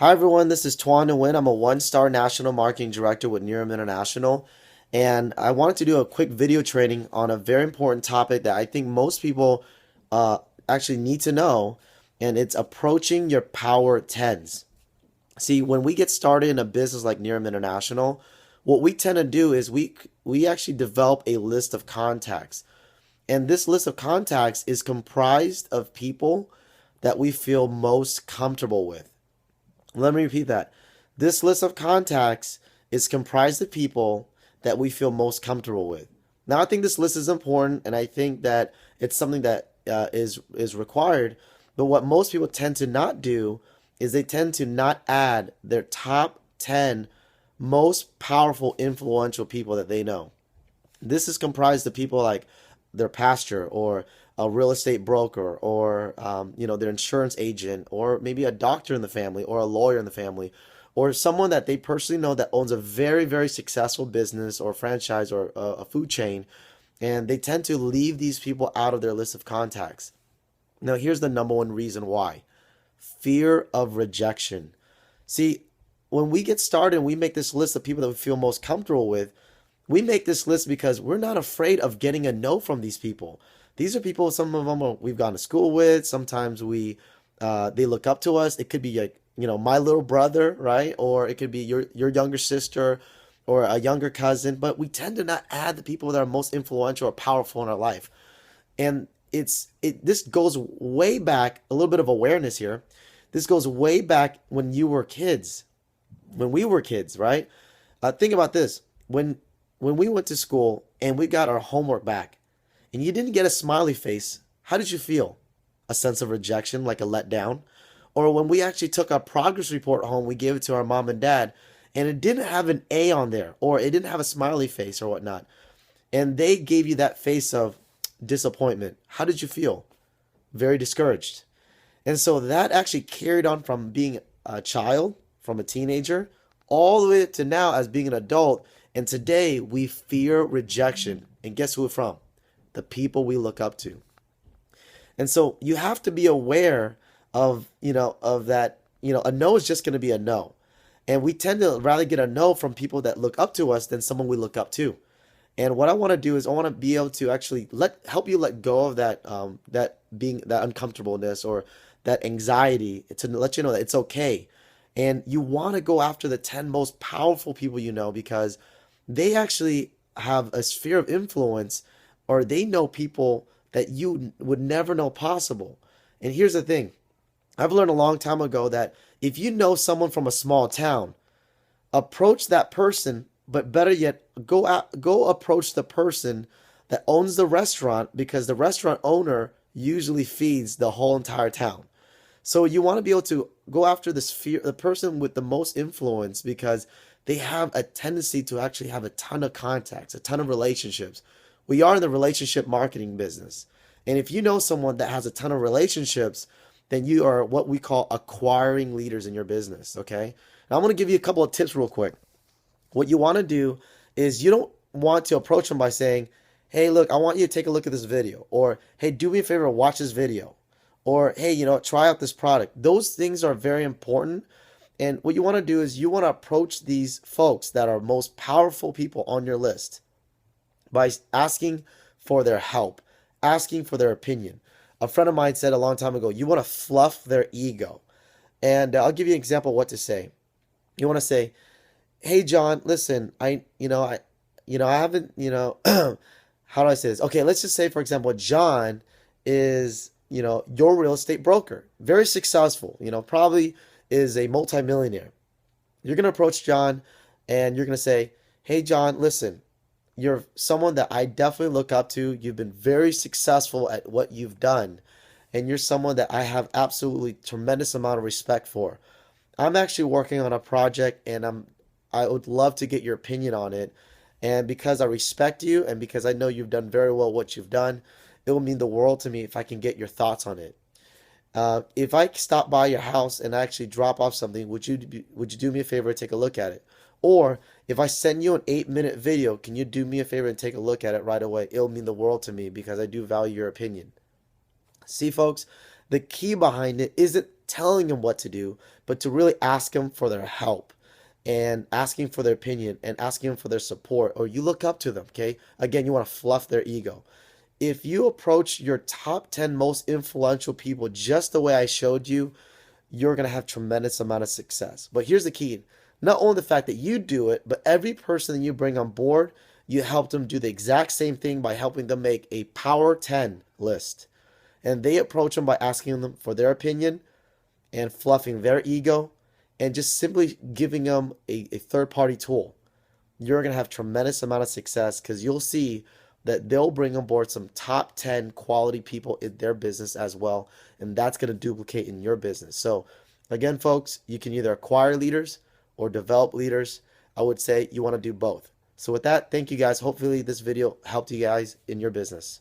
Hi everyone, this is Toan Nguyen. I'm a one-star national marketing director with Nguyen International, and I wanted to do a quick video training on a very important topic that I think most people uh, actually need to know, and it's approaching your power tens. See, when we get started in a business like Nguyen International, what we tend to do is we actually develop a list of contacts, and this list of contacts is comprised of people that we feel most comfortable with. Let me repeat that. This list of contacts is comprised of people that we feel most comfortable with. Now, I think this list is important, and I think that it's something that is required. But what most people tend to not do is they tend to not add their top 10 most powerful, influential people that they know. This is comprised of people like their pastor or a real estate broker or their insurance agent or maybe a doctor in the family or a lawyer in the family or someone that they personally know that owns a very, very successful business or franchise or a food chain, and they tend to leave these people out of their list of contacts. Now, here's the number one reason why: fear of rejection. See, when we get started and we make this list of people that we feel most comfortable with, we make this list because we're not afraid of getting a no from these people. These are people, some of them we've gone to school with. Sometimes they look up to us. It could be like, my little brother, right? Or it could be your younger sister or a younger cousin. But we tend to not add the people that are most influential or powerful in our life. And this goes way back, a little bit of awareness here. This goes way back when you were kids, when we were kids, right? Think about this. When we went to school and we got our homework back and you didn't get a smiley face, how did you feel? A sense of rejection, like a letdown? Or when we actually took our progress report home, we gave it to our mom and dad and it didn't have an A on there or it didn't have a smiley face or whatnot. And they gave you that face of disappointment. How did you feel? Very discouraged. And so that actually carried on from being a child, from a teenager, all the way to now as being an adult. And today we fear rejection. And guess who we're from? The people we look up to. And so you have to be aware of that, a no is just going to be a no. And we tend to rather get a no from people that look up to us than someone we look up to. And what I want to do is I want to be able to actually help you let go of that uncomfortableness or that anxiety, to let you know that it's okay. And you want to go after the 10 most powerful people you know, because they actually have a sphere of influence, or they know people that you would never know possible. And here's the thing. I've learned a long time ago that if you know someone from a small town, approach that person, but better yet, go approach the person that owns the restaurant, because the restaurant owner usually feeds the whole entire town. So you want to be able to go after the person with the most influence, because they have a tendency to actually have a ton of contacts, a ton of relationships. We are in the relationship marketing business. And if you know someone that has a ton of relationships, then you are what we call acquiring leaders in your business, okay? Now I'm going to give you a couple of tips real quick. What you want to do is you don't want to approach them by saying, hey, look, I want you to take a look at this video. Or, hey, do me a favor, watch this video. Or, hey, try out this product. Those things are very important. And what you want to do is you want to approach these folks that are most powerful people on your list by asking for their help, asking for their opinion. A friend of mine said a long time ago, you want to fluff their ego. And I'll give you an example of what to say. You want to say, hey, John, listen, I haven't, how do I say this? Okay, let's just say, for example, John is, your real estate broker, very successful, probably is a multimillionaire. You're going to approach John and you're going to say, hey, John, listen, you're someone that I definitely look up to. You've been very successful at what you've done. And you're someone that I have absolutely tremendous amount of respect for. I'm actually working on a project and I would love to get your opinion on it. And because I respect you and because I know you've done very well what you've done, it will mean the world to me if I can get your thoughts on it. If I stop by your house and actually drop off something, would you do me a favor and take a look at it? Or if I send you an 8-minute video, can you do me a favor and take a look at it right away? It'll mean the world to me because I do value your opinion. See, folks, The key behind it isn't telling them what to do, but to really ask them for their help and asking for their opinion and asking them for their support, or you look up to them, okay? Again, you want to fluff their ego. If you approach your top 10 most influential people just the way I showed you, you're going to have tremendous amount of success. But here's the key. Not only the fact that you do it, but every person that you bring on board, you help them do the exact same thing by helping them make a Power 10 list. And they approach them by asking them for their opinion and fluffing their ego and just simply giving them a third party tool. You're going to have tremendous amount of success because you'll see that they'll bring on board some top 10 quality people in their business as well. And that's going to duplicate in your business. So again, folks, you can either acquire leaders or develop leaders. I would say you want to do both. So with that, thank you guys. Hopefully this video helped you guys in your business.